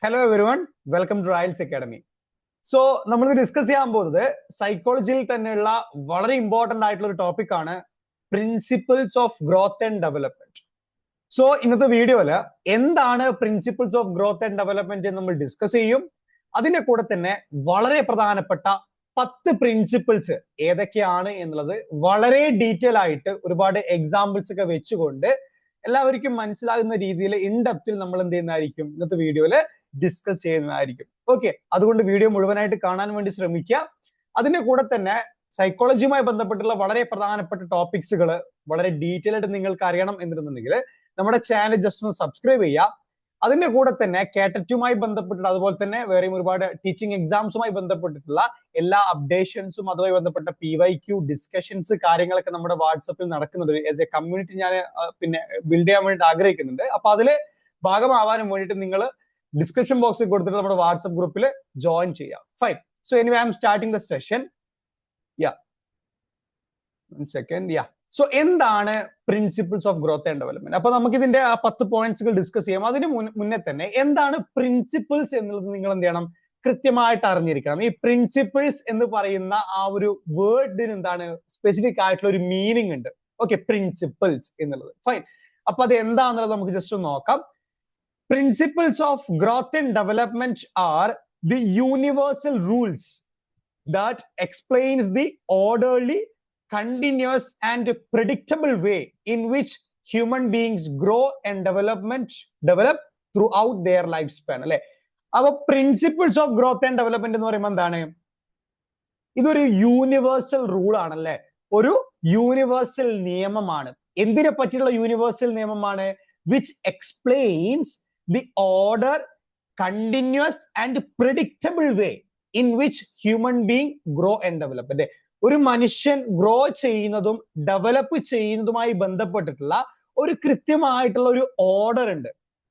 Hello everyone, welcome to Royals academy. So നമ്മൾ discuss ചെയ്യാൻ പോകുന്നത് സൈക്കോളജിയിൽ തന്നെയുള്ള വളരെ ഇമ്പോർട്ടന്റ് ആയിട്ടുള്ള ഒരു ടോപ്പിക് ആണ് principles of growth and development. So ഇന്നത്തെ വീഡിയോയില് എന്താണ് principles of growth and development എന്ന് നമ്മൾ ഡിസ്കസ് ചെയ്യും. അതിന്റെ കൂടെ തന്നെ വളരെ പ്രധാനപ്പെട്ട 10 പ്രിൻസിപ്പിൾസ് ഏതൊക്കെയാണ് എന്നുള്ളത് വളരെ ഡീറ്റെയിൽ ആയിട്ട് ഒരുപാട് എക്സാമ്പിൾസ് ഒക്കെ വെച്ചുകൊണ്ട് എല്ലാവർക്കും മനസ്സിലാകുന്ന രീതിയിൽ ഇൻഡെപ്തിൽ നമ്മൾ എന്ത് ചെയ്യുന്നതായിരിക്കും ഇന്നത്തെ വീഡിയോയില് ഡിസ്കസ് ചെയ്യുന്നതായിരിക്കും. ഓക്കെ, അതുകൊണ്ട് വീഡിയോ മുഴുവനായിട്ട് കാണാൻ വേണ്ടി ശ്രമിക്കുക. അതിന്റെ കൂടെ തന്നെ സൈക്കോളജിയുമായി ബന്ധപ്പെട്ടുള്ള വളരെ പ്രധാനപ്പെട്ട ടോപ്പിക്സുകൾ വളരെ ഡീറ്റെയിൽ ആയിട്ട് നിങ്ങൾക്ക് അറിയണം എന്നുണ്ടെന്നുണ്ടെങ്കിൽ നമ്മുടെ ചാനൽ ജസ്റ്റ് ഒന്ന് സബ്സ്ക്രൈബ് ചെയ്യുക. അതിന്റെ കൂടെ തന്നെ കേട്ടറ്റുമായി ബന്ധപ്പെട്ടിട്ട് അതുപോലെ തന്നെ വേറെയും ഒരുപാട് ടീച്ചിങ് എക്സാംസുമായി ബന്ധപ്പെട്ടിട്ടുള്ള എല്ലാ അപ്ഡേഷൻസും അതുമായി ബന്ധപ്പെട്ട PYQ ഡിസ്കഷൻസ് കാര്യങ്ങളൊക്കെ നമ്മുടെ വാട്സപ്പിൽ നടക്കുന്നുണ്ട്. ആസ് എ കമ്മ്യൂണിറ്റി ഞാൻ ബിൽഡ് ചെയ്യാൻ വേണ്ടിയിട്ട് ആഗ്രഹിക്കുന്നുണ്ട്. അപ്പൊ അതില് ഭാഗമാവാനും വേണ്ടിയിട്ട് നിങ്ങൾ ഡിസ്ക്രിപ്ഷൻ ബോക്സിൽ കൊടുത്തിട്ട് നമ്മുടെ വാട്സ്ആപ്പ് ഗ്രൂപ്പിൽ ജോയിൻ ചെയ്യാം. Fine. So anyway I am starting the session. So എന്താണ് principles of growth and development? അപ്പൊ നമുക്ക് ഇതിന്റെ 10 പോയിന്റ്സുകൾ ഡിസ്കസ് ചെയ്യാം. അതിന് മുന്നേ തന്നെ എന്താണ് പ്രിൻസിപ്പിൾസ് എന്നുള്ളത് നിങ്ങൾ എന്ത് ചെയ്യണം, കൃത്യമായിട്ട് അറിഞ്ഞിരിക്കണം. ഈ പ്രിൻസിപ്പിൾസ് എന്ന് പറയുന്ന ആ ഒരു വേർഡിന് എന്താണ് സ്പെസിഫിക് ആയിട്ടുള്ള ഒരു മീനിങ് ഉണ്ട്. ഓക്കെ, പ്രിൻസിപ്പിൾസ് എന്നുള്ളത്. ഫൈൻ. അപ്പൊ അത് എന്താണെന്നുള്ളത് നമുക്ക് ജസ്റ്റ് ഒന്ന് നോക്കാം. Principles of growth and development are the universal rules that explains the orderly, continuous and predictable way in which human beings grow and develop throughout their lifespan. അല്ലെ, അപ്പൊ principles of growth and development എന്ന് പറയുമ്പോൾ എന്താണ്? ഇതൊരു universal rule ആണല്ലേ, ഒരു universal നിയമമാണ്. എന്തിനെ പറ്റിയുള്ള യൂണിവേഴ്സൽ നിയമമാണ്? which explains the order, continuous and predictable way in which human being grow and develop. അല്ലെ, ഒരു മനുഷ്യൻ ഗ്രോ ചെയ്യുന്നതും ഡെവലപ്പ് ചെയ്യുന്നതുമായി ബന്ധപ്പെട്ടിട്ടുള്ള ഒരു കൃത്യമായിട്ടുള്ള ഒരു ഓർഡർ ഉണ്ട്,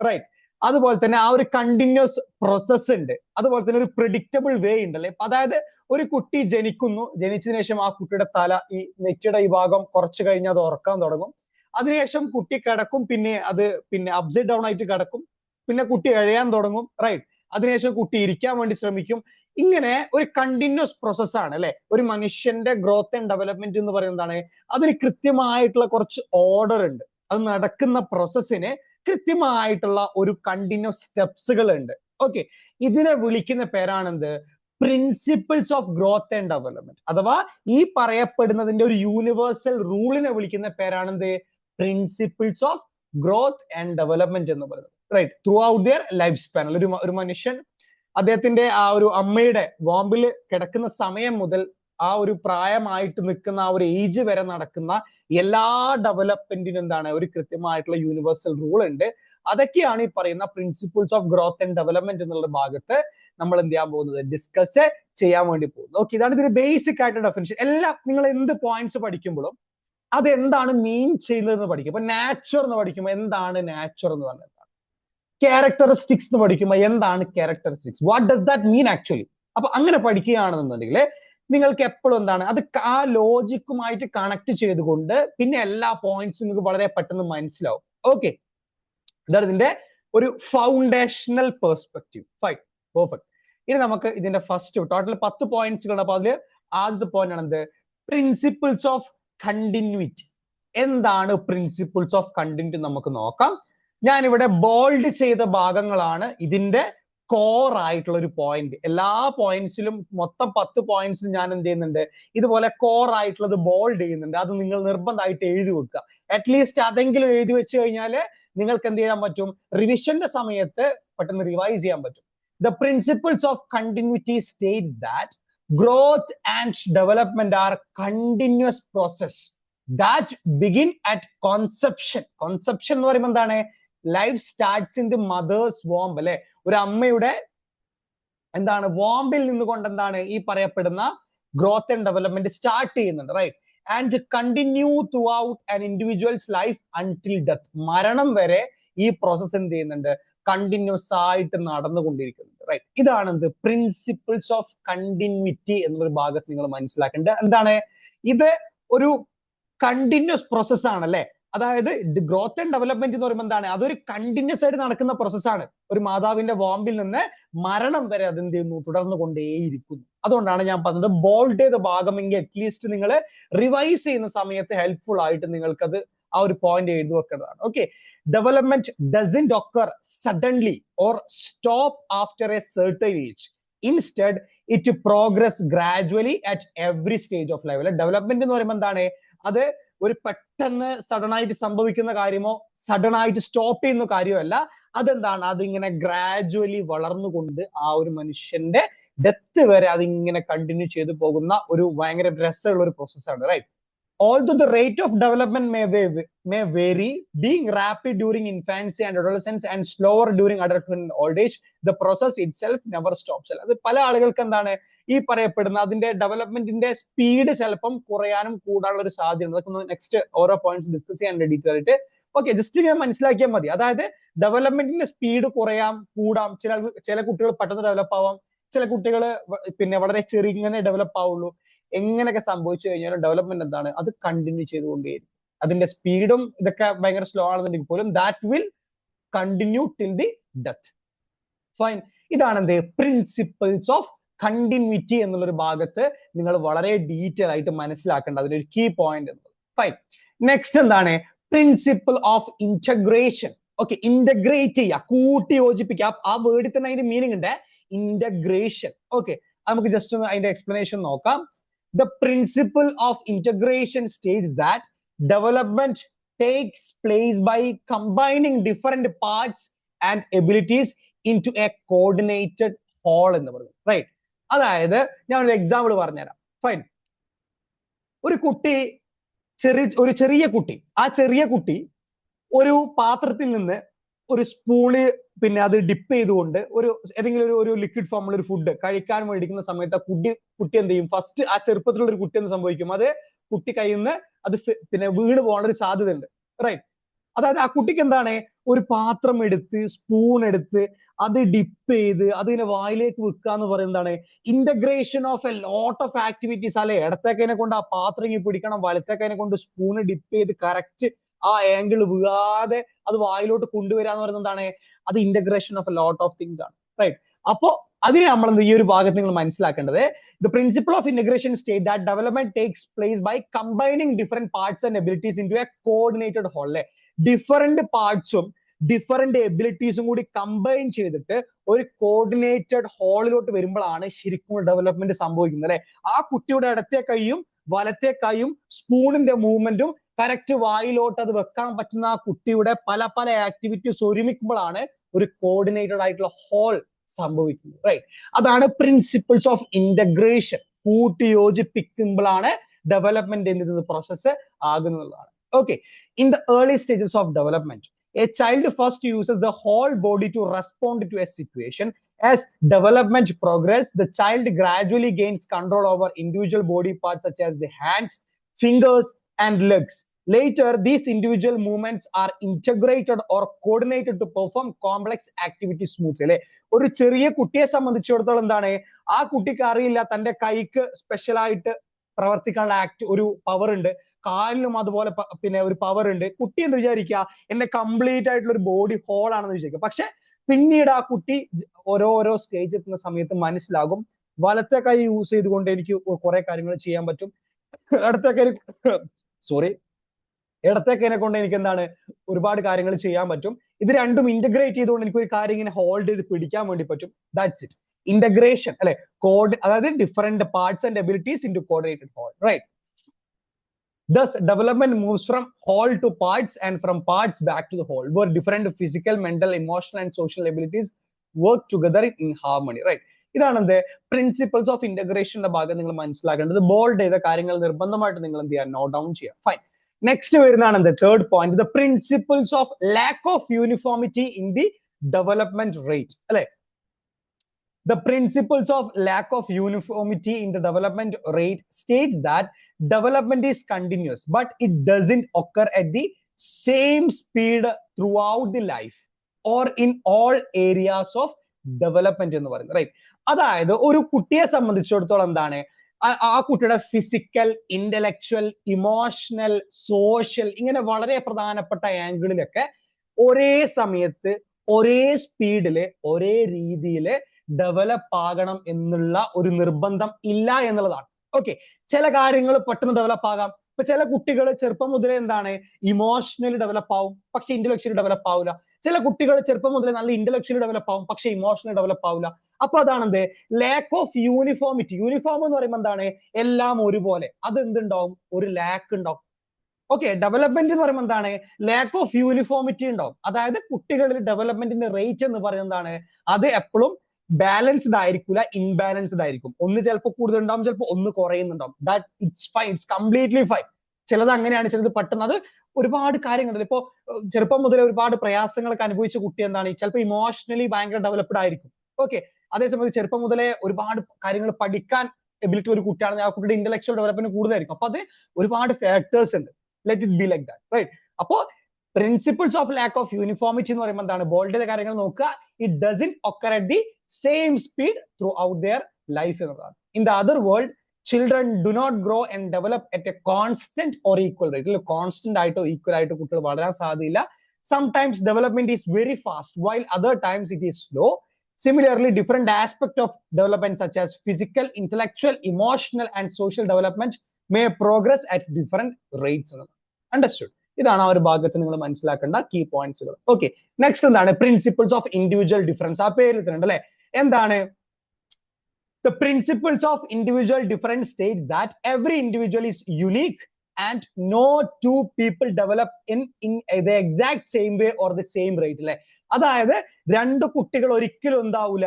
റൈറ്റ്? അതുപോലെ തന്നെ ആ ഒരു കണ്ടിന്യൂസ് പ്രോസസ് ഉണ്ട്, അതുപോലെ തന്നെ ഒരു പ്രിഡിക്റ്റബിൾ വേ ഉണ്ട് അല്ലെ. അതായത് ഒരു കുട്ടി ജനിക്കുന്നു, ജനിച്ചതിന് ശേഷം ആ കുട്ടിയുടെ തല ഈ നെറ്റിയുടെ ഈ ഭാഗം കുറച്ച് കഴിഞ്ഞ് അത് ഉറക്കാൻ തുടങ്ങും. അതിനുശേഷം കുട്ടി കിടക്കും, പിന്നെ അപ്സൈഡ് ഡൗൺ ആയിട്ട് കിടക്കും, പിന്നെ കുട്ടി എഴയാൻ തുടങ്ങും, റൈറ്റ്? അതിനുശേഷം കുട്ടി ഇരിക്കാൻ വേണ്ടി ശ്രമിക്കും. ഇങ്ങനെ ഒരു കണ്ടിന്യൂസ് പ്രോസസ്സാണ് അല്ലെ ഒരു മനുഷ്യന്റെ ഗ്രോത്ത് ആൻഡ് ഡെവലപ്മെന്റ് എന്ന് പറയുന്നതാണ്. അതിന് കൃത്യമായിട്ടുള്ള കുറച്ച് ഓർഡർ ഉണ്ട്. അത് നടക്കുന്ന പ്രോസസ്സിന് കൃത്യമായിട്ടുള്ള ഒരു കണ്ടിന്യൂസ് സ്റ്റെപ്സുകൾ ഉണ്ട്. ഓക്കെ, ഇതിനെ വിളിക്കുന്ന പേരാണെന്ത്? Principles of growth and development. അഥവാ ഈ പറയപ്പെടുന്നതിന്റെ ഒരു യൂണിവേഴ്സൽ റൂളിനെ വിളിക്കുന്ന പേരാണെന്ത്? Principles of growth and development എന്ന് പറയുന്നത്, right? Throughout their life span. ഒരു മനുഷ്യൻ അദ്ദേഹത്തിന്റെ ആ ഒരു അമ്മയുടെ വോമ്പിൽ കിടക്കുന്ന സമയം മുതൽ ആ ഒരു പ്രായമായിട്ട് നിൽക്കുന്ന ആ ഒരു ഏജ് വരെ നടക്കുന്ന എല്ലാ ഡെവലപ്മെന്റിനും എന്താണ്? ഒരു കൃത്യമായിട്ടുള്ള യൂണിവേഴ്സൽ റൂൾ ഉണ്ട്. അതൊക്കെയാണ് ഈ പറയുന്ന principles of growth and development എന്നുള്ള ഭാഗത്ത് നമ്മൾ എന്ത് ചെയ്യാൻ പോകുന്നത്? ഡിസ്കസ് ചെയ്യാൻ വേണ്ടി പോകുന്നത്. ഓക്കെ, ഇതാണ് ഇതിന്റെ ബേസിക് ആയിട്ടുള്ള ഡെഫിനിഷൻ. എല്ലാം നിങ്ങൾ എന്ത് പോയിന്റ്സ് പഠിക്കുമ്പോഴും അതെന്താണ് മീൻ ചെയ്യുന്നതെന്ന് പഠിക്കും. ഇപ്പൊ നാച്ചർ എന്ന് പഠിക്കുമ്പോൾ എന്താണ് നാച്ചർ എന്ന് പറഞ്ഞാൽ, ക്യാരക്ടറിസ്റ്റിക്സ് എന്ന് പഠിക്കുമ്പോൾ എന്താണ് characteristics, what does that mean actually. അപ്പൊ അങ്ങനെ പഠിക്കുകയാണെന്നുണ്ടെങ്കിൽ നിങ്ങൾക്ക് എപ്പോഴും എന്താണ് അത് ആ ലോജിക്കുമായിട്ട് കണക്ട് ചെയ്തുകൊണ്ട് പിന്നെ എല്ലാ പോയിന്റ്സും നിങ്ങൾക്ക് വളരെ പെട്ടെന്ന് മനസ്സിലാവും. ഓക്കെ, ഇതാണ് ഇതിന്റെ ഒരു ഫൗണ്ടേഷണൽ പെർസ്പെക്റ്റീവ്. Fine, perfect. ഇനി നമുക്ക് ഇതിന്റെ ഫസ്റ്റ് ടോട്ടൽ 10 പോയിന്റ്സുകൾ. അപ്പൊ അതിൽ ആദ്യത്തെ പോയിന്റ് ആണ് എന്ത്? Principles of continuity. എന്താണ് പ്രിൻസിപ്പിൾസ് ഓഫ് കണ്ടിന്യൂറ്റി നമുക്ക് നോക്കാം. ഞാനിവിടെ ബോൾഡ് ചെയ്ത ഭാഗങ്ങളാണ് ഇതിന്റെ കോർ ആയിട്ടുള്ള ഒരു പോയിന്റ്. എല്ലാ പോയിന്റ്സിലും മൊത്തം 10 പോയിന്റ്സിലും ഞാൻ എന്ത് ചെയ്യുന്നുണ്ട്? ഇതുപോലെ കോർ ആയിട്ടുള്ളത് ബോൾഡ് ചെയ്യുന്നുണ്ട്. അത് നിങ്ങൾ നിർബന്ധമായിട്ട് എഴുതി വെക്കുക. അറ്റ്ലീസ്റ്റ് അതെങ്കിലും എഴുതി വെച്ച് കഴിഞ്ഞാൽ നിങ്ങൾക്ക് എന്ത് ചെയ്യാൻ പറ്റും? റിവിഷന്റെ സമയത്ത് പെട്ടെന്ന് റിവൈസ് ചെയ്യാൻ പറ്റും. The principles of continuity states that growth and development are continuous process that begin at conception. Conception എന്ന് പറയുമ്പോൾ എന്താണ്? Life starts in the mother's womb അല്ലെ. ഒരു അമ്മയുടെ എന്താണ് വോംബിൽ നിന്നുകൊണ്ട് എന്താണ് ഈ പറയപ്പെടുന്ന ഗ്രോത്ത് ആൻഡ് ഡെവലപ്മെന്റ് സ്റ്റാർട്ട് ചെയ്യുന്നുണ്ട്, right? And continue throughout an individual's life until death. മരണം വരെ ഈ പ്രോസസ് എന്ത് ചെയ്യുന്നുണ്ട്? കണ്ടിന്യൂസ് ആയിട്ട് നടന്നുകൊണ്ടിരിക്കുന്നുണ്ട്, റൈറ്റ്? ഇതാണ് എന്ത്? പ്രിൻസിപ്പിൾസ് ഓഫ് കണ്ടിന്യൂറ്റി എന്നൊരു ഭാഗത്ത് നിങ്ങൾ മനസ്സിലാക്കേണ്ടത് എന്താണ്? ഇത് ഒരു കണ്ടിന്യൂസ് പ്രോസസ് ആണ് അല്ലെ. അതായത് ഗ്രോത്ത് ആൻഡ് ഡെവലപ്മെന്റ് എന്ന് പറയുമ്പോൾ എന്താണ്, അതൊരു കണ്ടിന്യൂസ് ആയിട്ട് നടക്കുന്ന പ്രോസസ്സാണ്. ഒരു മാതാവിന്റെ വാമ്പിൽ നിന്ന് മരണം വരെ അതെന്ത് ചെയ്യുന്നു, തുടർന്നു കൊണ്ടേയിരിക്കുന്നു. അതുകൊണ്ടാണ് ഞാൻ പറഞ്ഞത് ബോൾഡ് ചെയ്ത ഭാഗമെങ്കിൽ അറ്റ്ലീസ്റ്റ് നിങ്ങൾ റിവൈസ് ചെയ്യുന്ന സമയത്ത് ഹെൽപ്ഫുൾ ആയിട്ട് നിങ്ങൾക്കത് ആ ഒരു പോയിന്റ് എഴുതി വെക്കേണ്ടതാണ്. Okay, development doesn't occur suddenly or stop after a certain age. Instead it progress gradually at every stage of life. Development എന്ന് പറയുമ്പോൾ എന്താണ്, അത് ഒരു പെട്ടെന്ന് സഡൻ ആയിട്ട് സംഭവിക്കുന്ന കാര്യമോ സഡൻ ആയിട്ട് സ്റ്റോപ്പ് ചെയ്യുന്ന കാര്യമല്ല. അതെന്താണ്, അതിങ്ങനെ ഗ്രാജുവലി വളർന്നുകൊണ്ട് ആ ഒരു മനുഷ്യന്റെ ഡെത്ത് വരെ അതിങ്ങനെ കണ്ടിന്യൂ ചെയ്തു പോകുന്ന ഒരു ഭയങ്കര രസമുള്ള ഒരു പ്രോസസ്സാണ്. Right. Although the rate of development may vary, being rapid during infancy and adolescence and slower during adulthood and old age, the process itself never stops. അത് പല ആളുകൾക്ക് എന്താണ് ഈ പറയപ്പെടുന്ന അതിന്റെ ഡെവലപ്മെന്റിന്റെ സ്പീഡ് ചിലപ്പം കുറയാനും കൂടാനുള്ള ഒരു സാധ്യത. അതൊക്കെ നെക്സ്റ്റ് ഓരോ പോയിന്റ്സ് ഡിസ്കസ് ചെയ്യാൻ ഡീറ്റെയിൽ ആയിട്ട്. ഓക്കെ, ജസ്റ്റ് ഞാൻ മനസ്സിലാക്കിയാൽ മതി. അതായത് ഡെവലപ്മെന്റിന്റെ സ്പീഡ് കുറയാം കൂടാം. ചില കുട്ടികൾ പെട്ടെന്ന് ഡെവലപ്പ് ആവാം, ചില കുട്ടികൾ പിന്നെ വളരെ ചെറിയ ഡെവലപ്പ് ആവുള്ളൂ. എങ്ങനെയൊക്കെ സംഭവിച്ചു കഴിഞ്ഞാലും ഡെവലപ്മെന്റ് എന്താണ്, അത് കണ്ടിന്യൂ ചെയ്തുകൊണ്ടേയിരിക്കും. അതിന്റെ സ്പീഡും ഇതൊക്കെ ഭയങ്കര സ്ലോ ആണെന്നുണ്ടെങ്കിൽ പോലും that will continue till the death. Fine. ഇതാണ് എന്ത് പ്രിൻസിപ്പിൾസ് ഓഫ് കണ്ടിന്യൂറ്റി എന്നുള്ളൊരു ഭാഗത്ത് നിങ്ങൾ വളരെ ഡീറ്റെയിൽ ആയിട്ട് മനസ്സിലാക്കേണ്ട അതിനൊരു കീ പോയിന്റ് എന്നുള്ളത്. ഫൈൻ. നെക്സ്റ്റ് എന്താണ്, principle of integration. Okay, integrate ചെയ്യുക, കൂട്ടി യോജിപ്പിക്കുക. ആ വേർഡിൽ തന്നെ അതിന്റെ മീനിങ് ഉണ്ട്, ഇന്റഗ്രേഷൻ. ഓക്കെ, നമുക്ക് ജസ്റ്റ് ഒന്ന് അതിന്റെ എക്സ്പ്ലനേഷൻ നോക്കാം. The principle of integration states that development takes place by combining different parts and abilities into a coordinated whole എന്ന് പറയുന്നത്. റൈറ്റ്. അതായത് ഞാൻ ഒരു എക്സാമ്പിൾ പറഞ്ഞുതരാം. ഫൈൻ. ഒരു ചെറിയ കുട്ടി, ആ ചെറിയ കുട്ടി ഒരു പാത്രത്തിൽ നിന്ന് ഒരു സ്പൂണ് പിന്നെ അത് ഡിപ്പ് ചെയ്തുകൊണ്ട് ഏതെങ്കിലും ഒരു ലിക്വിഡ് ഫോമുള്ള ഒരു ഫുഡ് കഴിക്കാൻ മേടിക്കുന്ന സമയത്ത് ആ കുട്ടി എന്ത് ചെയ്യും, ഫസ്റ്റ് ആ ചെറുപ്പത്തിലുള്ള ഒരു കുട്ടി എന്ത് സംഭവിക്കും, അത് കുട്ടി കയ്യിൽ നിന്ന് അത് പിന്നെ വീണ് പോകാനുള്ള ഒരു സാധ്യത ഉണ്ട്. റൈറ്റ്. അതായത് ആ കുട്ടിക്ക് എന്താണ്, ഒരു പാത്രം എടുത്ത് സ്പൂൺ എടുത്ത് അത് ഡിപ്പ് ചെയ്ത് അതിനെ വായിലേക്ക് വെക്കുക എന്ന് പറയുന്നതാണ് integration of a lot of activities. അല്ലെ, ഇടത്തേക്കതിനെ കൊണ്ട് ആ പാത്രം പിടിക്കണം, വലത്തേക്കതിനെ കൊണ്ട് സ്പൂണ് ഡിപ്പ് ചെയ്ത് കറക്റ്റ് ആ ആംഗിൾ വീഴാതെ അത് വായിലോട്ട് കൊണ്ടുവരിക എന്ന് പറയുന്നത് എന്താണ്, അത് integration of a lot of things ആണ്. റൈറ്റ്. അപ്പോ അതിനെ നമ്മൾ ഈ ഒരു ഭാഗത്ത് നിങ്ങൾ മനസ്സിലാക്കേണ്ടത്, the principle of integration state that development takes place by combining different parts and abilities into a coordinated whole. അല്ലെ, ഡിഫറെന്റ് പാർട്സും ഡിഫറെന്റ് എബിലിറ്റീസും കൂടി കമ്പൈൻ ചെയ്തിട്ട് ഒരു കോർഡിനേറ്റഡ് ഹോളിലോട്ട് വരുമ്പോഴാണ് ശരിക്കും ഡെവലപ്മെന്റ് സംഭവിക്കുന്നത്. അല്ലെ, ആ കുട്ടിയുടെ ഇടത്തെ കൈയും വലത്തെ കൈയും സ്പൂണിന്റെ മൂവ്മെന്റും കറക്റ്റ് വായിലോട്ട് അത് വെക്കാൻ പറ്റുന്ന ആ കുട്ടിയുടെ പല പല ആക്ടിവിറ്റീസ് ഒരുമിക്കുമ്പോഴാണ് ഒരു കോർഡിനേറ്റഡ് ആയിട്ടുള്ള ഹോൾ സംഭവിക്കുന്നത്. റൈറ്റ്. അതാണ് പ്രിൻസിപ്പിൾസ് ഓഫ് ഇന്റഗ്രേഷൻ. കൂട്ടി യോജിപ്പിക്കുമ്പോഴാണ് ഡെവലപ്മെന്റ് എന്ന പ്രോസസ്സ് ആകുന്നതാണ്. Okay, in the early stages of development a child first uses the whole body to respond to a situation. As development progresses, the child gradually gains control over individual body parts such as the hands, fingers and legs. Later, these individual movements are integrated or coordinated to perform complex activities smoothly. ഒരു ചെറിയ കുട്ടിയെ സംബന്ധിച്ചിടത്തോളം എന്താണ്, ആ കുട്ടിക്ക് അറിയില്ല തന്റെ കൈക്ക് സ്പെഷ്യൽ ആയിട്ട് പ്രവർത്തിക്കാനുള്ള ഒരു പവർ ഉണ്ട്, കാലിനും അതുപോലെ പിന്നെ ഒരു പവർ ഉണ്ട്. കുട്ടി എന്ന് വിചാരിക്കുക എന്റെ കംപ്ലീറ്റ് ആയിട്ടുള്ള ഒരു ബോഡി ഹോൾ ആണെന്ന് വിചാരിക്കുക. പക്ഷെ പിന്നീട് ആ കുട്ടി ഓരോ സ്റ്റേജ് എത്തുന്ന സമയത്ത് മനസ്സിലാകും, വലത്തെ കൈ യൂസ് ചെയ്തുകൊണ്ട് എനിക്ക് കുറെ കാര്യങ്ങൾ ചെയ്യാൻ പറ്റും, ഇടത്തേക്കൈനെ കൊണ്ട് എനിക്ക് എന്താണ് ഒരുപാട് കാര്യങ്ങൾ ചെയ്യാൻ പറ്റും. ഇത് രണ്ടും ഇന്റഗ്രേറ്റ് ചെയ്തുകൊണ്ട് എനിക്ക് ഒരു കാര്യം ഇങ്ങനെ ഹോൾഡ് ചെയ്ത് പിടിക്കാൻ വേണ്ടി പറ്റും. That's it, integration. അല്ലെ, അതായത് different parts and abilities into coordinated whole. Right. Thus, development moves from whole to parts and from parts back to the whole, where different physical, mental, emotional and social abilities work together in harmony. Right. ഇതാണ് എന്ത് principles of ഇന്റഗ്രേഷന്റെ ഭാഗം നിങ്ങൾ മനസ്സിലാക്കേണ്ടത്. Bold ചെയ്ത കാര്യങ്ങൾ നിർബന്ധമായിട്ട് നിങ്ങൾ എന്ത് ചെയ്യുക, നോട്ട് ഡൗൺ ചെയ്യുക. ഫൈൻ. നെക്സ്റ്റ് വരുന്നതാണ് എന്ത് third point, the principles of lack of uniformity in the development rate. അല്ലെ, the principles of lack of uniformity in the development rate states that development is continuous, but it doesn't occur at the same speed throughout the life or in all areas of development എന്ന് പറയുന്നത്. Right. അതായത് ഒരു കുട്ടിയെ സംബന്ധിച്ചിടത്തോളം എന്താണ്, ആ കുട്ടിയുടെ physical, intellectual, emotional, social, ഇങ്ങനെ വളരെ പ്രധാനപ്പെട്ട ആംഗിളിലൊക്കെ ഒരേ സമയത്ത് ഒരേ സ്പീഡില് ഒരേ രീതിയിൽ ഡെവലപ്പ് ആകണം എന്നുള്ള ഒരു നിർബന്ധം ഇല്ല എന്നുള്ളതാണ്. ഓക്കെ, ചില കാര്യങ്ങൾ പെട്ടെന്ന് ഡെവലപ്പ് ആകാം. ഇപ്പൊ ചില കുട്ടികൾ ചെറുപ്പം മുതലേ എന്താണ് ഇമോഷണലി ഡെവലപ്പ് ആവും, പക്ഷെ ഇന്റലക്ച്വലി ഡെവലപ്പ് ആവില്ല. ചില കുട്ടികൾ ചെറുപ്പം മുതലേ നല്ല ഇന്റലക്ച്വലി ഡെവലപ്പ് ആവും, പക്ഷെ ഇമോഷണലി ഡെവലപ്പ് ആവില്ല. അപ്പൊ അതാണ് എന്ത് ലാക്ക് ഓഫ് യൂണിഫോമിറ്റി. യൂണിഫോം എന്ന് പറയുമ്പോൾ എന്താണ് എല്ലാം ഒരുപോലെ, അത് എന്തുണ്ടാവും ഒരു ലാക്ക് ഉണ്ടാവും. ഓക്കെ, ഡെവലപ്മെന്റ് എന്ന് പറയുമ്പോൾ എന്താണ് ലാക്ക് ഓഫ് യൂണിഫോമിറ്റി ഉണ്ടാവും. അതായത് കുട്ടികളിൽ ഡെവലപ്മെന്റിന്റെ റേറ്റ് എന്ന് പറയുന്നത് എന്താണ് അത് എപ്പോഴും ബാലൻസ്ഡ് ആയിരിക്കില്ല, ഇൻബാലൻസ്ഡ് ആയിരിക്കും. ഒന്ന് ചിലപ്പോൾ കൂടുതൽ ഉണ്ടാവും, ചിലപ്പോൾ ഒന്ന് കുറയുന്നുണ്ടാവും. That it's fine, it's completely fine. ചിലത് അങ്ങനെയാണ്, ചിലത് പെട്ടെന്ന്. അത് ഒരുപാട് കാര്യങ്ങളുണ്ട്. ഇപ്പോ ചെറുപ്പം മുതലേ ഒരുപാട് പ്രയാസങ്ങളൊക്കെ അനുഭവിച്ച കുട്ടി എന്താണ് ചിലപ്പോൾ ഇമോഷണലി ഭയങ്കര ഡെവലപ്ഡ് ആയിരിക്കും. ഓക്കെ, അതേസമയം ചെറുപ്പം മുതലേ ഒരുപാട് കാര്യങ്ങൾ പഠിക്കാൻ എബിലിറ്റി ഒരു കുട്ടിയാണെങ്കിൽ ആ കുട്ടിയുടെ ഇന്റലക്ച്വൽ ഡെവലപ്മെന്റ് കൂടുതലായിരിക്കും. അപ്പൊ അത് ഒരുപാട് ഫാക്ടേഴ്സ് ഉണ്ട്. Let it be like that, right? അപ്പോ principles of lack of uniformity എന്ന് പറയുമ്പോൾ എന്താണ് ബോൾഡ് ചെയ്ത കാര്യങ്ങൾ നോക്കുക. It doesn't occur at the same speed throughout their life എന്നതാണ്. In the other world, children do not grow and develop at a constant or equal rate. Constant ആയിട്ടോ equal ആയിട്ടോ കുട്ടികൾ വളരാൻ സാധ്യതയില്ല. Sometimes development is very fast, while other times it is slow. Similarly, different aspects of development such as physical, intellectual, emotional and social development may progress at different rates. Understood? ഇതാണ് ആ ഒരു ഭാഗത്ത് നിങ്ങൾ മനസ്സിലാക്കേണ്ട കീ പോയിന്റ്സുകൾ. ഓക്കെ, നെക്സ്റ്റ് എന്താണ് principles of individual difference. ആ പേരിൽ തന്നെ ഉണ്ട് അല്ലെ. എന്താണ് the principles of individual difference states that every individual is unique and no two people develop in the exact same way or the same rate അല്ലെ. അതായത് രണ്ട് കുട്ടികൾ ഒരിക്കലും എന്താവൂല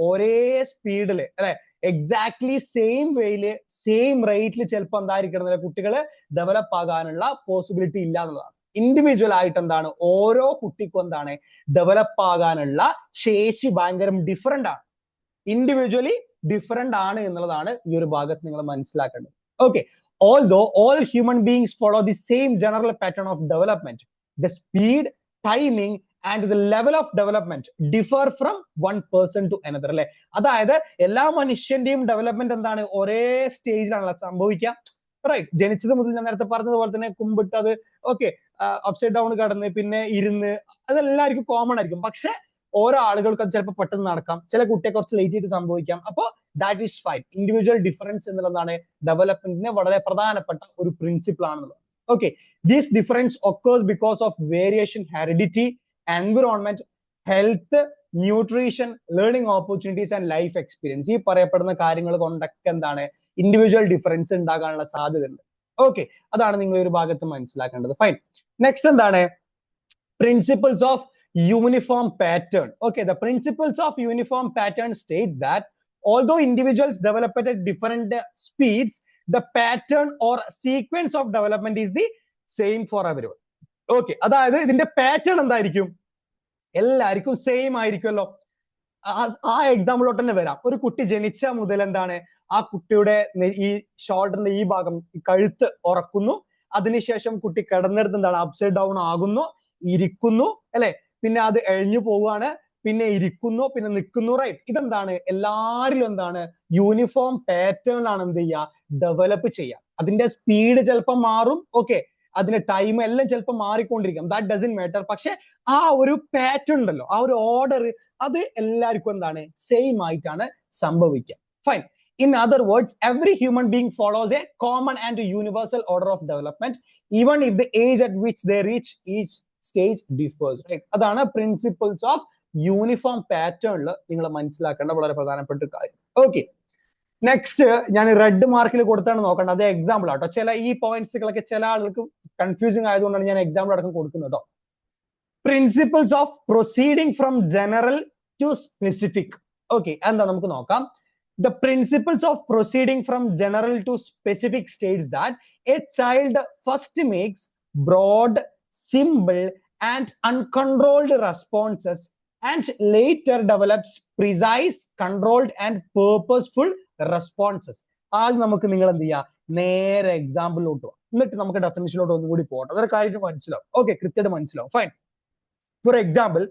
ഒരേ സ്പീഡില് അല്ലെ, എക്സാക്ട്ലി സെയിം വേയില് സെയിം റേറ്റിൽ ചിലപ്പോൾ എന്തായിരിക്കണം കുട്ടികൾ ഡെവലപ്പ് ആകാനുള്ള പോസിബിലിറ്റി ഇല്ല എന്നുള്ളതാണ്. ഇൻഡിവിജ്വൽ ആയിട്ട് എന്താണ് ഓരോ കുട്ടിക്കും എന്താണ് ഡെവലപ്പ് ആകാനുള്ള ശേഷി ഭയങ്കര ഡിഫറെന്റ് ആണ്, ഇൻഡിവിജ്വലി ഡിഫറെന്റ് ആണ് എന്നുള്ളതാണ് ഈ ഒരു ഭാഗത്ത് നിങ്ങൾ മനസ്സിലാക്കേണ്ടത്. Okay, although all human beings follow the same general pattern of development, the speed, timing and the level of development differ from one person to another അല്ലെ. അതായത് എല്ലാ മനുഷ്യന്റെയും ഡെവലപ്മെന്റ് എന്താണ് ഒരേ സ്റ്റേജിലാണല്ലോ സംഭവിക്കുക, റൈറ്റ്? ജനിച്ചത് മുതൽ ഞാൻ നേരത്തെ പറഞ്ഞതുപോലെ തന്നെ കുമ്പിട്ട് അത് ഓക്കെ അപ്സൈഡ് ഡൗൺ കടന്ന് പിന്നെ ഇരുന്ന് അതെല്ലാവർക്കും കോമൺ ആയിരിക്കും. പക്ഷെ ഓരോ ആളുകൾക്ക് അത് ചിലപ്പോൾ പെട്ടെന്ന് നടക്കാം, ചില കുട്ടിയെ കുറച്ച് ലേറ്റ് ആയിട്ട് സംഭവിക്കാം. അപ്പോൾ that is fine. Individual difference എന്നുള്ളതാണ് ഡെവലപ്മെന്റിന് വളരെ പ്രധാനപ്പെട്ട ഒരു പ്രിൻസിപ്പിൾ ആണെന്നുള്ളത്. Okay, these difference occurs because of variation, heredity, environment, health, nutrition, learning opportunities and life experience. ഈ പറയപ്പെടുന്ന കാര്യങ്ങൾ കൊണ്ടൊക്കെ എന്താണ് ഇൻഡിവിജ്വൽ ഡിഫറൻസ് ഉണ്ടാകാനുള്ള സാധ്യത ഉണ്ട്. ഓക്കെ, അതാണ് നിങ്ങൾ ഒരു ഭാഗത്ത് മനസ്സിലാക്കേണ്ടത്. ഫൈൻ. നെക്സ്റ്റ് എന്താണ് principles of uniform pattern. Okay, the principles of uniform pattern state that although individuals develop at different speeds, the pattern or sequence of development is the same for everyone. Okay, അതായത് ഇതിന്റെ pattern എന്തായിരിക്കും എല്ലാവർക്കും same ആയിരിക്കുമല്ലോ. ആ എക്സാമ്പിളോട്ട് തന്നെ വരാം. ഒരു കുട്ടി ജനിച്ച മുതൽ എന്താണ് ആ കുട്ടിയുടെ ഈ ഷോൾഡറിന്റെ ഈ ഭാഗം കഴുത്ത് ഉറക്കുന്നു, അതിനുശേഷം കുട്ടി കിടന്നിടത്ത് എന്താണ് അപ്സൈഡ് ഡൗൺ ആകുന്നു, ഇരിക്കുന്നു അല്ലെ, പിന്നെ അത് എഴിഞ്ഞു പോവുകയാണ്, പിന്നെ ഇരിക്കുന്നു, പിന്നെ നിൽക്കുന്നു, റൈറ്റ്? ഇതെന്താണ് എല്ലാരിലും എന്താണ് യൂണിഫോം പാറ്റേണിലാണ് എന്ത് ചെയ്യുക ഡെവലപ്പ് ചെയ്യുക. അതിന്റെ സ്പീഡ് ചിലപ്പോൾ മാറും, ഓക്കെ, അതിന്റെ ടൈം എല്ലാം ചിലപ്പോൾ മാറിക്കൊണ്ടിരിക്കും, ദാറ്റ് ഡസന്റ് മാറ്റർ. പക്ഷെ ആ ഒരു പാറ്റേൺ ഉണ്ടല്ലോ, ആ ഒരു ഓർഡർ അത് എല്ലാവർക്കും എന്താണ് സെയിം ആയിട്ടാണ് സംഭവിക്കുക. Fine. In other words, every human being follows a common and universal order of development, even if the age at which they reach each stage differs, right? അതാണ് പ്രിൻസിപ്പിൾസ് ഓഫ് യൂണിഫോം പാറ്റേണിൽ നിങ്ങൾ മനസ്സിലാക്കേണ്ട വളരെ പ്രധാനപ്പെട്ട കാര്യം. Okay, next ഞാൻ red മാർക്കിൽ കൊടുത്താണ് നോക്കേണ്ടത്. അത് എക്സാമ്പിൾ ആട്ടോ. ചില ഈ പോയിന്റ്സുകളൊക്കെ ചില ആളുകൾക്ക് കൺഫ്യൂസിങ് ആയതുകൊണ്ടാണ് ഞാൻ എക്സാമ്പിൾ അടക്കം കൊടുക്കുന്നത് കേട്ടോ. Principles of proceeding from general to specific. Okay, എന്താ നമുക്ക് നോക്കാം. The principles of proceeding from general to specific states that a child first makes broad, simple and uncontrolled responses and later develops precise, controlled and purposeful responses. ആദ്യം നമുക്ക് നിങ്ങൾ എന്ത് ചെയ്യാം നേരെ എക്സാമ്പിളിലോട്ട് പോകാം, എന്നിട്ട് നമുക്ക് ഡെഫിനിഷനിലോട്ട് ഒന്നുകൂടി പോകട്ടെ. അതൊരു കാര്യം മനസ്സിലാവും. ഓക്കെ, കൃത്യമായിട്ട് മനസ്സിലാവും. Fine. For example,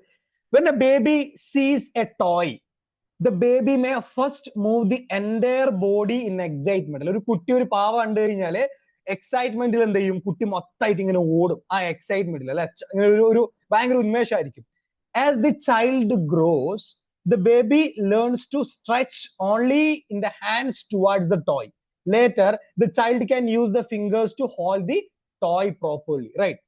when a baby sees a toy, the baby may first move the entire body in excitement. ഒരു കുട്ടി ഒരു പാവ കണ്ടു കഴിഞ്ഞാല് എക്സൈറ്റ്മെന്റിൽ എന്ത് ചെയ്യും, കുട്ടി മൊത്തമായിട്ട് ഇങ്ങനെ ഓടും ആ എക്സൈറ്റ്മെന്റിൽ അല്ലെ, ഒരു ഭയങ്കര ഉന്മേഷമായിരിക്കും. As the child grows the baby learns to stretch only in the hands towards the toy. Later, the child can use the fingers to hold the toy properly, right?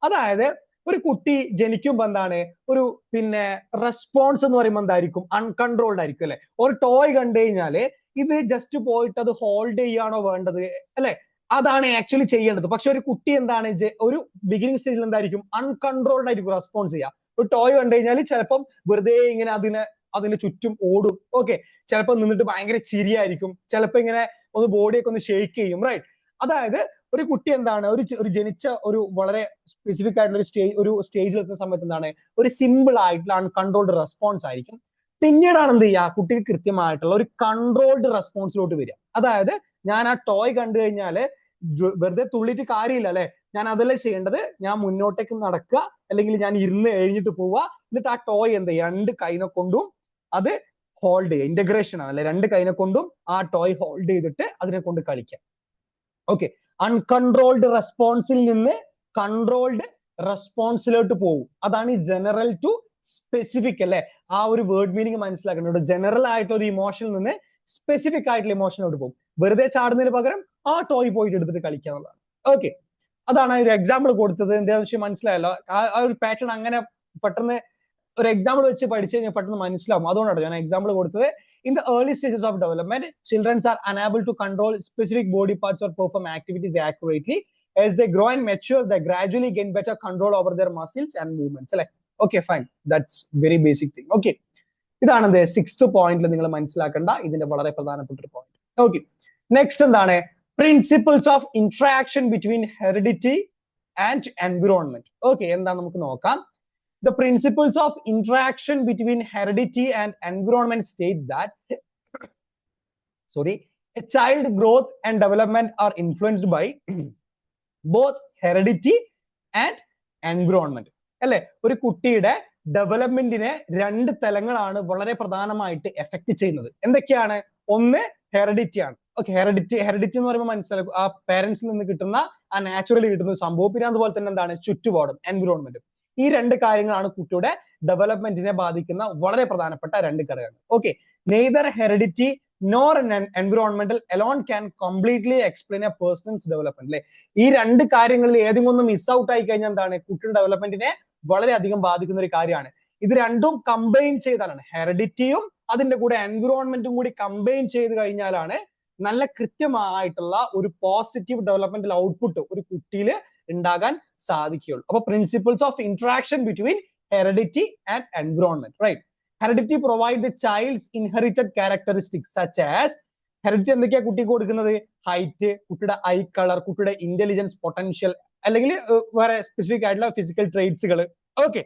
അതായത് ഒരു കുട്ടി ജനിക്കുമ്പോൾ എന്താണ്, ഒരു പിന്നെ റെസ്പോൺസ് എന്ന് പറയുമ്പോൾ എന്തായിരിക്കും, അൺകൺട്രോൾഡ് ആയിരിക്കും അല്ലെ. ഒരു ടോയ് കണ്ടു കഴിഞ്ഞാല് ഇത് ജസ്റ്റ് പോയിട്ട് അത് ഹോൾഡ് ചെയ്യാണോ വേണ്ടത് അല്ലെ, അതാണ് ആക്ച്വലി ചെയ്യേണ്ടത്. പക്ഷെ ഒരു കുട്ടി എന്താണ്, ഒരു ബിഗിനിങ് സ്റ്റേജിൽ എന്തായിരിക്കും, അൺകൺട്രോൾഡ് ആയിരിക്കും റെസ്പോൺസ് ചെയ്യുക. ഒരു ടോയ് കണ്ടു കഴിഞ്ഞാൽ ചിലപ്പം വെറുതെ ഇങ്ങനെ അതിന് ചുറ്റും ഓടും. ഓക്കെ, ചിലപ്പോൾ നിന്നിട്ട് ഭയങ്കര ചിരിയായിരിക്കും, ചിലപ്പോൾ ഇങ്ങനെ ഒന്ന് ബോഡിയൊക്കെ ഒന്ന് ഷെയ്ക്ക് ചെയ്യും, റൈറ്റ്? അതായത് ഒരു കുട്ടി എന്താണ്, ഒരു ജനിച്ച ഒരു വളരെ സ്പെസിഫിക് ആയിട്ടുള്ള ഒരു സ്റ്റേജിൽ എത്തുന്ന സമയത്ത് എന്താണ്, ഒരു സിമ്പിൾ ആയിട്ടുള്ള അൺകൺട്രോൾഡ് റെസ്പോൺസ് ആയിരിക്കും. പിന്നീടാണ് എന്ത് ചെയ്യുക, കുട്ടിക്ക് കൃത്യമായിട്ടുള്ള ഒരു കൺട്രോൾഡ് റെസ്പോൺസിലോട്ട് വരിക. അതായത് ഞാൻ ആ ടോയ് കണ്ടു കഴിഞ്ഞാല് വെറുതെ തുള്ളിയിട്ട് കാര്യമില്ല അല്ലെ, ഞാൻ അതല്ലേ ചെയ്യേണ്ടത്, ഞാൻ മുന്നോട്ടേക്ക് നടക്കുക, അല്ലെങ്കിൽ ഞാൻ ഇരുന്ന് എഴുന്നിട്ട് പോവുക, എന്നിട്ട് ആ ടോയ് എന്ത് ചെയ്യുക, രണ്ട് കൈനെ കൊണ്ടും അത് ഹോൾഡ് ചെയ്യുക. ഇന്റഗ്രേഷൻ ആണ് അല്ലെ, രണ്ട് കൈനെ കൊണ്ടും ആ ടോയ് ഹോൾഡ് ചെയ്തിട്ട് അതിനെ കൊണ്ട് കളിക്കാം. ഓക്കെ, അൺകൺട്രോൾഡ് റെസ്പോൺസിൽ നിന്ന് കൺട്രോൾഡ് റെസ്പോൺസിലോട്ട് പോകും. അതാണ് ഈ ജനറൽ ടു സ്പെസിഫിക് അല്ലെ, ആ ഒരു വേർഡ് മീനിങ് മനസ്സിലാക്കേണ്ടത്. ജനറൽ ആയിട്ടുള്ള ഒരു ഇമോഷനിൽ നിന്ന് സ്പെസിഫിക് ആയിട്ടുള്ള ഇമോഷനിലോട്ട് പോകും. വെറുതെ ചാടുന്നതിന് പകരം ആ ടോയ് പോയിട്ട് എടുത്തിട്ട് കളിക്കുക എന്നുള്ളതാണ്. ഓക്കെ, അതാണ് ഒരു എക്സാമ്പിൾ കൊടുത്തത്. എന്താണെന്ന് വെച്ചാൽ മനസ്സിലായല്ലോ, ആ ഒരു പാറ്റേൺ അങ്ങനെ പെട്ടെന്ന് ഒരു എക്സാമ്പിൾ വെച്ച് പഠിച്ചു കഴിഞ്ഞാൽ പെട്ടെന്ന് മനസ്സിലാവും. അതുകൊണ്ടാണ് ഞാൻ എക്സാമ്പിൾ കൊടുത്തത്. In the early stages of development, children are unable to control specific body parts or perform activities accurately. As they grow and mature, they gradually gain better control over their muscles and movements. Okay, fine. That's very basic thing. Okay, ഇതാണ് the sixth point നിങ്ങൾ മനസ്സിലാക്കേണ്ട ഇതിന്റെ വളരെ പ്രധാനപ്പെട്ട ഒരു point. Okay, next എന്താണ്, principles of interaction between heredity and environment. Okay, എന്താ നമുക്ക് നോക്കാം. The principles of interaction between heredity and environment states that a child growth and development are influenced by both heredity and environment. അല്ലെ, ഒരു കുട്ടിയുടെ ഡെവലപ്മെന്റിനെ രണ്ട് തലങ്ങളാണ് വളരെ പ്രധാനമായിട്ട് എഫക്ട് ചെയ്യുന്നത്. എന്തൊക്കെയാണ്? ഒന്ന് ഹെറിഡിറ്റി ആണ്. ഓക്കെ, ഹെറിഡിറ്റി എന്ന് പറയുമ്പോൾ മനസ്സിലാക്കും, ആ പേരൻസിൽ നിന്ന് കിട്ടുന്ന ആ നാച്ചുറലി കിട്ടുന്ന സംഭവം. പിന്നെ അതുപോലെ തന്നെ എന്താണ്, ചുറ്റുപാടും എൻവിറോൺമെന്റും. ഈ രണ്ട് കാര്യങ്ങളാണ് കുട്ടിയുടെ ഡെവലപ്മെന്റിനെ ബാധിക്കുന്ന വളരെ പ്രധാനപ്പെട്ട രണ്ട് ഘടകങ്ങൾ. Okay, neither heredity nor environmental alone can completely explain a person's development. അല്ലെ, ഈ രണ്ട് കാര്യങ്ങളിൽ ഏതെങ്കിലും ഒന്ന് മിസ് ഔട്ട് ആയി കഴിഞ്ഞാൽ എന്താണ്, കുട്ടിയുടെ ഡെവലപ്മെന്റിനെ വളരെയധികം ബാധിക്കുന്ന ഒരു കാര്യമാണ്. ഇത് രണ്ടും കമ്പൈൻ ചെയ്താലാണ്, ഹെറിഡിറ്റിയും അതിന്റെ കൂടെ എൻവിറോൺമെന്റും കൂടി കമ്പൈൻ ചെയ്ത് കഴിഞ്ഞാലാണ് നല്ല കൃത്യമായിട്ടുള്ള ഒരു പോസിറ്റീവ് ഡെവലപ്മെന്റൽ ഔട്ട്പുട്ട് ഒരു കുട്ടിയിൽ ഉണ്ടാകാൻ സാധിക്കുകയുള്ളൂ. അപ്പൊ principles of interaction between heredity and environment, right? Heredity provide the child's inherited characteristics such as, heredity എന്തൊക്കെയാ കുട്ടിക്ക് കൊടുക്കുന്നത്? ഹൈറ്റ്, കുട്ടിയുടെ ഐ കളർ, കുട്ടിയുടെ ഇന്റലിജൻസ് പൊട്ടൻഷ്യൽ, അല്ലെങ്കിൽ വേറെ സ്പെസിഫിക് ആയിട്ടുള്ള ഫിസിക്കൽ ട്രേറ്റ്സുകൾ. ഓക്കെ,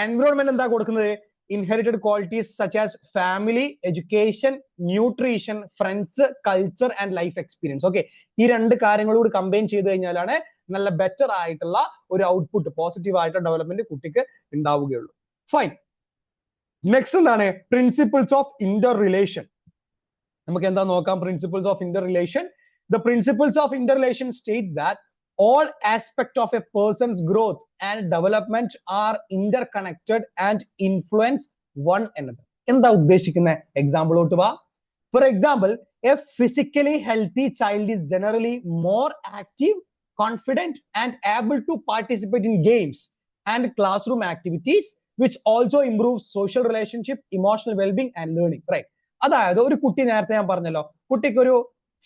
എൻവിറോൺമെന്റ് എന്താ കൊടുക്കുന്നത്? Inherited qualities such as family, education, nutrition, friends, culture and life experience. Okay, ഈ രണ്ട് കാര്യങ്ങളോട് കമ്പൈൻ ചെയ്ത് കഴിഞ്ഞാലാണ് നല്ല ബെറ്റർ ആയിട്ടുള്ള ഒരു ഔട്ട്പുട്ട്, പോസിറ്റീവ് ആയിട്ടുള്ള ഡെവലപ്മെന്റ് കുട്ടിക്ക് ഉണ്ടാവുകയുള്ളൂ. ഫൈൻ, നെക്സ്റ്റ് എന്താണ്? Principles of Inter relation. നമുക്ക് എന്താ നോക്കാം? Principles of Inter relation. The principles of Inter relation States that all aspects of a person's growth and development are interconnected and influence one another. എന്താ ഉദ്ദേശിക്കുന്നത്? എക്സാമ്പിളോട്ട് വാ. For example, a physically healthy child is generally more active, confident and able to participate in games and classroom activities, which also improves social relationship, emotional well-being and learning, right? അതായത് ഒരു കുട്ടി, നേരത്തെ ഞാൻ പറഞ്ഞല്ലോ, കുട്ടിക്ക് ഒരു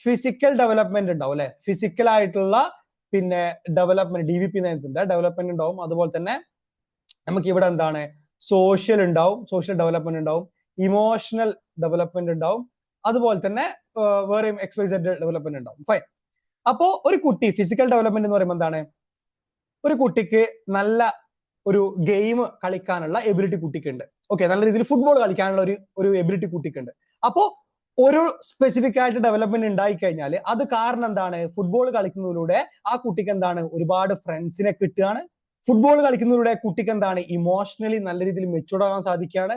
ഫിസിക്കൽ ഡെവലപ്മെന്റ് ഉണ്ടാവും അല്ലെ, ഫിസിക്കൽ ആയിട്ടുള്ള പിന്നെ ഡെവലപ്മെന്റ്, DVP ഡെവലപ്മെന്റ് ഉണ്ടാവും. അതുപോലെ തന്നെ നമുക്ക് ഇവിടെ എന്താണ്, സോഷ്യൽ ഉണ്ടാവും, സോഷ്യൽ ഡെവലപ്മെന്റ് ഉണ്ടാവും, ഇമോഷണൽ ഡെവലപ്മെന്റ് ഉണ്ടാവും, അതുപോലെ തന്നെ വേറെയും XYZ ഡെവലപ്മെന്റ് ഉണ്ടാവും. ഫൈൻ. അപ്പോ ഒരു കുട്ടി ഫിസിക്കൽ ഡെവലപ്മെന്റ് എന്ന് പറയുമ്പോൾ എന്താണ്, ഒരു കുട്ടിക്ക് നല്ല ഒരു ഗെയിം കളിക്കാനുള്ള എബിലിറ്റി കുട്ടിക്കുണ്ട്. ഓക്കെ, നല്ല രീതിയിൽ ഫുട്ബോൾ കളിക്കാനുള്ള ഒരു എബിലിറ്റി കുട്ടിക്കുണ്ട്. അപ്പോ ഒരു സ്പെസിഫിക് ആയിട്ട് ഡെവലപ്മെന്റ് ഉണ്ടായി കഴിഞ്ഞാൽ അത് കാരണം എന്താണ്, ഫുട്ബോൾ കളിക്കുന്നതിലൂടെ ആ കുട്ടിക്ക് എന്താണ്, ഒരുപാട് ഫ്രണ്ട്സിനെ കിട്ടുകയാണ്. ഫുട്ബോൾ കളിക്കുന്നതിലൂടെ കുട്ടിക്ക് എന്താണ്, ഇമോഷണലി നല്ല രീതിയിൽ മെച്ചൂർഡ് ആകാൻ സാധിക്കുകയാണ്.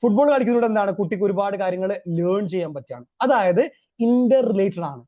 ഫുട്ബോൾ കളിക്കുന്നതുകൊണ്ട് എന്താണ് കുട്ടിക്ക് ഒരുപാട് കാര്യങ്ങൾ ലേൺ ചെയ്യാൻ പറ്റുകയാണ്. അതായത് ഇന്റർ റിലേറ്റഡ് ആണ്.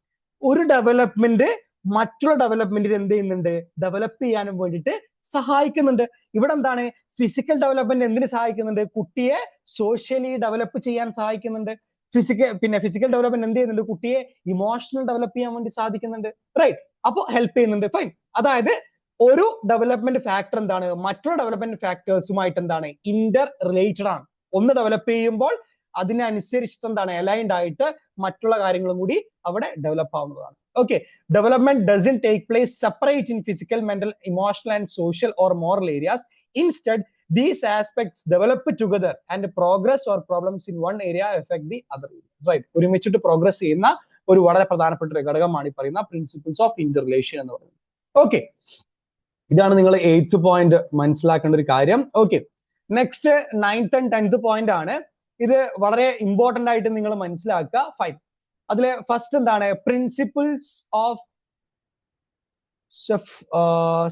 ഒരു ഡെവലപ്മെന്റ് മറ്റുള്ള ഡെവലപ്മെന്റിന് എന്ത് ചെയ്യുന്നുണ്ട്, ഡെവലപ്പ് ചെയ്യാനും വേണ്ടിയിട്ട് സഹായിക്കുന്നുണ്ട്. ഇവിടെ എന്താണ് ഫിസിക്കൽ ഡെവലപ്മെന്റ് എന്തിനു സഹായിക്കുന്നുണ്ട്, കുട്ടിയെ സോഷ്യലി ഡെവലപ്പ് ചെയ്യാൻ സഹായിക്കുന്നുണ്ട്. ഫിസിക്കൽ ഡെവലപ്മെന്റ് എന്ത് ചെയ്യുന്നുണ്ട്, കുട്ടിയെ ഇമോഷണൽ ഡെവലപ്പ് ചെയ്യാൻ വേണ്ടി സാധിക്കുന്നുണ്ട്. റൈറ്റ്, അപ്പൊ ഹെൽപ്പ് ചെയ്യുന്നുണ്ട്. ഫൈൻ. അതായത് ഒരു ഡെവലപ്മെന്റ് ഫാക്ടർ എന്താണ് മറ്റുള്ള ഡെവലപ്മെന്റ് ഫാക്ടേഴ്സുമായിട്ട് എന്താണ് ഇന്റർ റിലേറ്റഡ് ആണ്. ഒന്ന് ഡെവലപ്പ് ചെയ്യുമ്പോൾ അതിനനുസരിച്ചിട്ട് എന്താണ് അലൈൻഡ് ആയിട്ട് മറ്റുള്ള കാര്യങ്ങളും കൂടി അവിടെ ഡെവലപ്പ് ആവുന്നതാണ്. Okay, development doesn't take place separate in physical, mental, emotional and social or moral areas. Instead, these aspects develop together and progress or problems in one area affect the other area. Right, ഒരുമിച്ചിട്ട് progress ചെയ്യുന്ന ഒരു വളരെ പ്രധാനപ്പെട്ട ഒരു ഘടകമാണ് ഈ പറയുന്ന principles of ഇന്റർറിലേഷൻ എന്ന് പറയുന്നത്. ഓക്കെ, ഇതാണ് നിങ്ങൾ 8th പോയിന്റ് മനസ്സിലാക്കേണ്ട ഒരു കാര്യം. Okay, next 9th and 10th point ആണ്. ഇത് വളരെ ഇമ്പോർട്ടന്റ് ആയിട്ട് നിങ്ങൾ മനസ്സിലാക്കുക. ഫൈൻ. അതിലെ ഫസ്റ്റ് എന്താണ്, principles of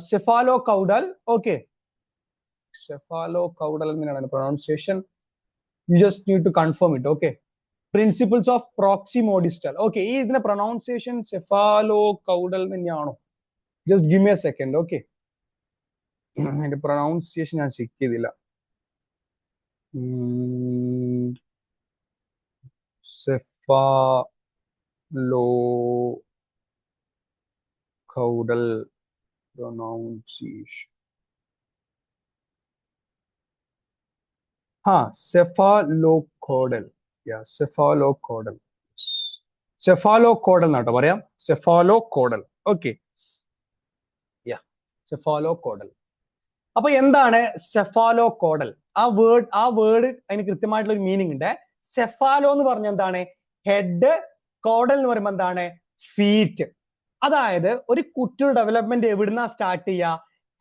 cephalocaudal. Okay, cephalocaudal എങ്ങനെയാണ് pronunciation, you just need to confirm it. Okay, principles of proximodistal. Okay, ഈ ഇതിന്റെ പ്രൊനൗൺസിയേഷൻ സെഫാലോകൗഡൽ തന്നെയാണോ? Just give me a second. Okay, അതിന്റെ പ്രൊനൗൺസിയേഷൻ ഞാൻ ചെക്ക് ചെയ്തില്ല. Cephalocaudal pronunciation. Cephalocaudal. Yeah, cephalocaudal. Cephalocaudal എന്നാട്ടോ പറയാം. Cephalocaudal. Okay. Yeah, cephalocaudal. അപ്പൊ എന്താണ് സെഫാലോകോഡൽ? ആ വേർഡ് അതിന് കൃത്യമായിട്ടുള്ള ഒരു മീനിങ് ഉണ്ട്. സെഫാലോ എന്ന് പറഞ്ഞ എന്താണ് ഹെഡ്, കോഡൽ എന്ന് പറയുമ്പോൾ എന്താണ് ഫീറ്റ്. അതായത് ഒരു കുട്ടിയുടെ ഡെവലപ്മെന്റ് എവിടുന്നാ സ്റ്റാർട്ട് ചെയ്യുക,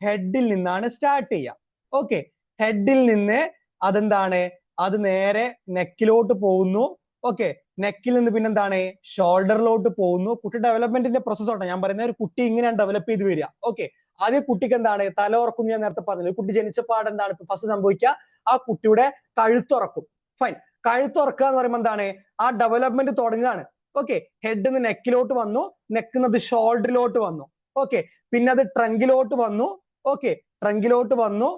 ഹെഡിൽ നിന്നാണ് സ്റ്റാർട്ട് ചെയ്യുക. ഓക്കെ, ഹെഡിൽ നിന്ന് അതെന്താണ് അത് നേരെ നെക്കിലോട്ട് പോകുന്നു. ഓക്കെ, നെക്കിൽ നിന്ന് പിന്നെന്താണ് ഷോൾഡറിലോട്ട് പോകുന്നു. കുട്ടി ഡെവലപ്മെന്റിന്റെ പ്രോസസ് ആണ് ഞാൻ പറയുന്നത്. ഒരു കുട്ടി ഇങ്ങനെയാണ് ഡെവലപ്പ് ചെയ്ത് വരിക. ഓക്കെ, ആദ്യം കുട്ടിക്ക് എന്താണ് തല ഉറക്കും. ഞാൻ നേരത്തെ പറഞ്ഞത് കുട്ടി ജനിച്ചപ്പാട് എന്താണ് ഫസ്റ്റ് സംഭവിക്കുക, ആ കുട്ടിയുടെ കഴുത്തുറക്കും. ഫൈൻ, കഴുത്തുറക്കുക എന്ന് പറയുമ്പോൾ എന്താണ് ആ ഡെവലപ്മെന്റ് തുടങ്ങുകയാണ്. ഓക്കെ, ഹെഡ് നിന്ന് നെക്കിലോട്ട് വന്നു, നെക്കുന്നത് ഷോൾഡറിലോട്ട് വന്നു. ഓക്കെ, പിന്നെ അത് ട്രങ്കിലോട്ട് വന്നു. ഓക്കെ, ട്രങ്കിലോട്ട് വന്നു,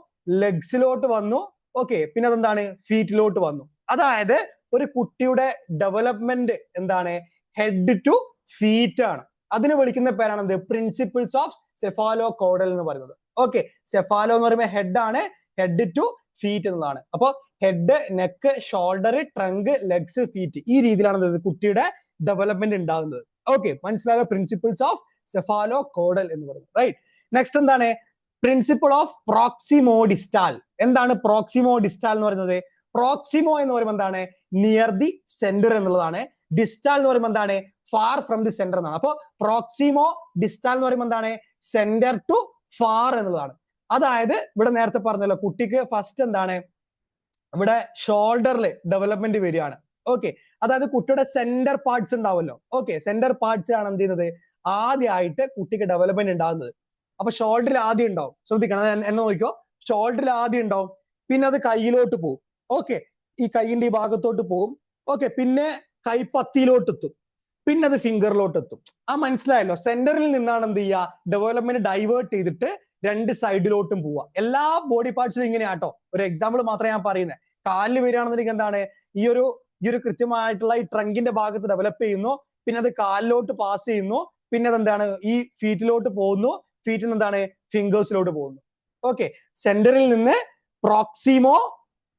ലെഗ്സിലോട്ട് വന്നു. ഓക്കെ, പിന്നെ അതെന്താണ് ഫീറ്റിലോട്ട് വന്നു. അതായത് ഒരു കുട്ടിയുടെ ഡെവലപ്മെന്റ് എന്താണ് ഹെഡ് ടു ഫീറ്റ് ആണ്. അതിന് വിളിക്കുന്ന പേരാണ് എന്ത്, പ്രിൻസിപ്പിൾസ് ഓഫ് സെഫാലോകോഡൽ എന്ന് പറയുന്നത്. ഓക്കെ, സെഫാലോ എന്ന് പറയുമ്പോൾ ഹെഡ് ആണ്, ഹെഡ് ടു ഫീറ്റ് എന്നതാണ്. അപ്പൊ head, neck, shoulder, trunk, legs, feet, ഈ രീതിയിലാണ് കുട്ടിയുടെ ഡെവലപ്മെന്റ് ഉണ്ടാകുന്നത്. ഓക്കെ, മനസ്സിലായോ പ്രിൻസിപ്പിൾസ് ഓഫ് സെഫാലോകോഡൽ എന്ന് പറയുന്നത്. റൈറ്റ്, നെക്സ്റ്റ് എന്താണ് പ്രിൻസിപ്പിൾ ഓഫ് പ്രോക്സിമോഡിസ്റ്റാൽ. എന്താണ് പ്രോക്സിമോഡിസ്റ്റാൽ എന്ന് പറയുന്നത്? പ്രോക്സിമോ എന്ന് പറയുമ്പോൾ എന്താണ് നിയർ ദി സെന്റർ എന്നുള്ളതാണ്. ഡിസ്റ്റാൽ എന്ന് പറയുമ്പോൾ എന്താണ് ഫാർ ഫ്രം ദി സെന്റർ എന്നാണ്. അപ്പൊ പ്രോക്സിമോ ഡിസ്റ്റാൽ എന്ന് പറയുമ്പോൾ എന്താണ് സെന്റർ ടു ഫാർ എന്നുള്ളതാണ്. അതായത് ഇവിടെ നേരത്തെ പറഞ്ഞല്ലോ കുട്ടിക്ക് ഫസ്റ്റ് എന്താണ് ഇവിടെ ഷോൾഡറിൽ ഡെവലപ്മെന്റ് വരികയാണ്. ഓക്കെ, അതായത് കുട്ടിയുടെ സെന്റർ പാർട്സ് ഉണ്ടാവുമല്ലോ. ഓക്കെ, സെന്റർ പാർട്സ് ആണ് എന്ത് ചെയ്യുന്നത് ആദ്യമായിട്ട് കുട്ടിക്ക് ഡെവലപ്മെന്റ് ഉണ്ടാകുന്നത്. അപ്പൊ ഷോൾഡറിൽ ആദ്യം ഉണ്ടാവും, ശ്രദ്ധിക്കണം എന്നെ നോക്കിക്കോ, ഷോൾഡറിൽ ആദ്യം ഉണ്ടാവും, പിന്നെ അത് കയ്യിലോട്ട് പോകും. ഓക്കെ, ഈ കൈയിന്റെ ഈ ഭാഗത്തോട്ട് പോകും. ഓക്കെ, പിന്നെ കൈപ്പത്തിയിലോട്ട് എത്തും, പിന്നെ അത് ഫിംഗറിലോട്ട് എത്തും. ആ മനസ്സിലായല്ലോ, സെന്ററിൽ നിന്നാണ് എന്ത് ചെയ്യുക ഡെവലപ്മെന്റ് ഡൈവേർട്ട് ചെയ്തിട്ട് രണ്ട് സൈഡിലോട്ടും പോവുക. എല്ലാ ബോഡി പാർട്സിലും ഇങ്ങനെയാട്ടോ. ഒരു എക്സാമ്പിൾ മാത്രമേ ഞാൻ പറയുന്നത്. കാലിൽ വരികയാണെന്നുണ്ടെങ്കിൽ എന്താണ് ഈ ഒരു കൃത്യമായിട്ടുള്ള ഈ ട്രങ്കിന്റെ ഭാഗത്ത് ഡെവലപ്പ് ചെയ്യുന്നു, പിന്നെ അത് കാലിലോട്ട് പാസ് ചെയ്യുന്നു, പിന്നെ അതെന്താണ് ഈ ഫീറ്റിലോട്ട് പോകുന്നു, ഫീറ്റിൽ നിന്ന് എന്താണ് ഫിംഗേഴ്സിലോട്ട് പോകുന്നു. ഓക്കെ, സെന്ററിൽ നിന്ന് പ്രോക്സിമോ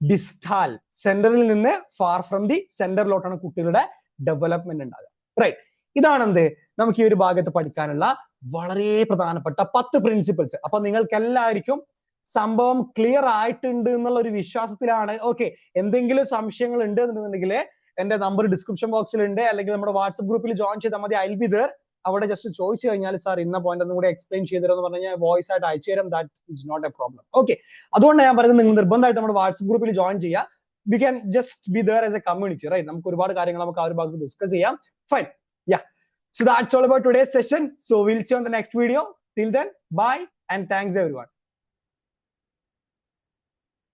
ഡിസ്റ്റാൽ, സെന്ററിൽ നിന്ന് ഫാർ ഫ്രം ദി സെന്ററിലോട്ടാണ് കുട്ടികളുടെ ഡെവലപ്മെന്റ് ഉണ്ടാകുക. റൈറ്റ്, ഇതാണെന്ത് നമുക്ക് ഈ ഒരു ഭാഗത്ത് പഠിക്കാനുള്ള വളരെ പ്രധാനപ്പെട്ട 10 പ്രിൻസിപ്പിൾസ്. അപ്പൊ നിങ്ങൾക്ക് എല്ലാവർക്കും സംഭവം ക്ലിയർ ആയിട്ടുണ്ട് എന്നുള്ള ഒരു വിശ്വാസത്തിലാണ്. ഓക്കെ, എന്തെങ്കിലും സംശയങ്ങൾ ഉണ്ട് എന്നുണ്ടെങ്കിൽ എന്റെ നമ്പർ ഡിസ്ക്രിപ്ഷൻ ബോക്സിൽ ഉണ്ട്, അല്ലെങ്കിൽ നമ്മുടെ വാട്സ്ആപ്പ് ഗ്രൂപ്പിൽ ജോയിൻ ചെയ്താൽ മതി. I will be there. അവിടെ ജസ്റ്റ് ചോദിച്ചു കഴിഞ്ഞാൽ സാർ ഇന്ന പോയിന്റ് ഒന്നും കൂടി എക്സ്പ്ലെയിൻ ചെയ്തതെന്ന് പറഞ്ഞു കഴിഞ്ഞാൽ വോയിസ് ആയിട്ട് അയച്ചു തരാം. That is not a problem. Okay, അതുകൊണ്ട് ഞാൻ പറയുന്നത് നിങ്ങൾ നിർബന്ധമായിട്ട് നമ്മുടെ വാട്സ്ആപ്പ് ഗ്രൂപ്പിൽ ജോയിൻ ചെയ്യുക. We can just be there as a community. Right, നമുക്ക് ഒരുപാട് കാര്യങ്ങൾ നമുക്ക് ആ ഒരു ഭാഗത്ത് ഡിസ്കസ് ചെയ്യാം. Fine, yeah. So that's all about today's session. So we'll see you on the next video. Till then, bye and thanks everyone.